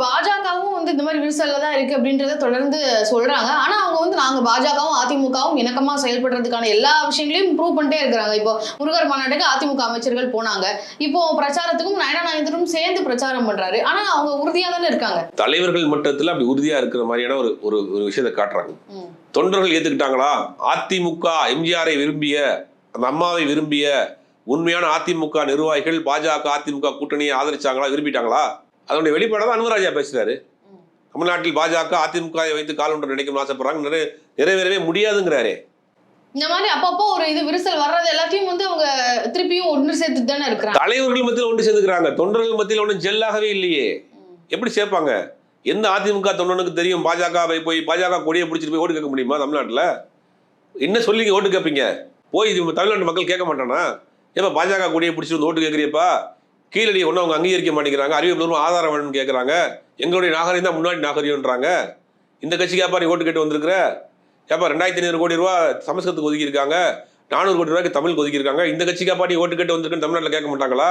பாஜகவும் வந்து இந்த மாதிரி விரிசல்ல தான் இருக்கு அப்படின்றத தொடர்ந்து சொல்றாங்க. ஆனா அவங்க வந்து நாங்க பாஜகவும் அதிமுகவும் இணக்கமா செயல்படுறதுக்கான எல்லா விஷயங்களையும் ப்ரூவ் பண்ணிட்டே இருக்கிறாங்க. இப்போ முருகர் மாநாட்டுக்கு அதிமுக அமைச்சர்கள் போனாங்க. இப்போ பிரச்சாரத்துக்கும் நயனா நாகேந்திரனும் சேர்ந்து பிரச்சாரம் பண்றாரு. ஆனா அவங்க உறுதியா தானே இருக்காங்க. தலைவர்கள் மட்டத்துல அப்படி உறுதியா இருக்கிற மாதிரியான ஒரு ஒரு ஒரு விஷயத்தை காட்டுறாங்க. தொண்டர்கள் ஏத்துக்கிட்டாங்களா? அதிமுக எம்ஜிஆரை விரும்பிய, அந்த அம்மாவை விரும்பிய உண்மையான அதிமுக நிர்வாகிகள் பாஜக அதிமுக கூட்டணியை ஆதரிச்சாங்களா, விரும்பிட்டாங்களா? அதனுடைய வெளிப்பாடு தான் அன்புராஜா பேசுறாரு. தமிழ்நாட்டில் பாஜக அதிமுக வைத்து கால் ஒன்று நினைக்கும் ஆசைப்படுறாங்க, நிறைவேறவே முடியாதுங்கிறாரு. இந்த மாதிரி அப்பப்போ ஒரு இது விரிசல் வர்றது எல்லாத்தையும் வந்து அவங்க திருப்பியும் ஒன்று சேர்த்து தானே இருக்கிறாங்க. தலைவர்கள் மத்தியில் ஒன்று சேர்ந்துக்கிறாங்க, தொண்டர்கள் மத்தியில் ஒன்றும் ஜெல்லாகவே இல்லையே. எப்படி சேர்ப்பாங்க? எந்த அதிமுக தொண்டனுக்கு தெரியும் பாஜகவை போய் பாஜக கொடியை பிடிச்சிட்டு போய் ஓட்டு கேட்க முடியுமா? தமிழ்நாட்டில் என்ன சொல்லி ஓட்டு கேட்பீங்க? போய் தமிழ்நாட்டு மக்கள் கேட்க மாட்டானா? ஏப்பா பாஜக கொடியை பிடிச்சிட்டு வந்து ஓட்டு கேட்குறியப்பா, கீழடி ஒன்றும் அவங்க அங்கீகரிக்க மாட்டேங்கிறாங்க, அறிவிப்பு ஆதாரம் வேணும்னு கேட்குறாங்க, எங்களுடைய நாகரிகம் தான் முன்னாடி நாகரிகம்ன்றாங்க. இந்த கட்சிக்காப்பா நீ ஓட்டு கேட்டு வந்திருக்கிற? ஏப்பா 2500 கோடி ரூபா சமஸ்கிருதத்துக்கு ஒதுக்கியிருக்காங்க, 400 கோடி ரூபாய்க்கு தமிழுக்கு ஒதுக்கியிருக்காங்க, இந்த கட்சிக்காப்பா நீ ஓட்டு கேட்டு வந்திருக்குன்னு தமிழ்நாட்டில் கேட்க மாட்டாங்களா?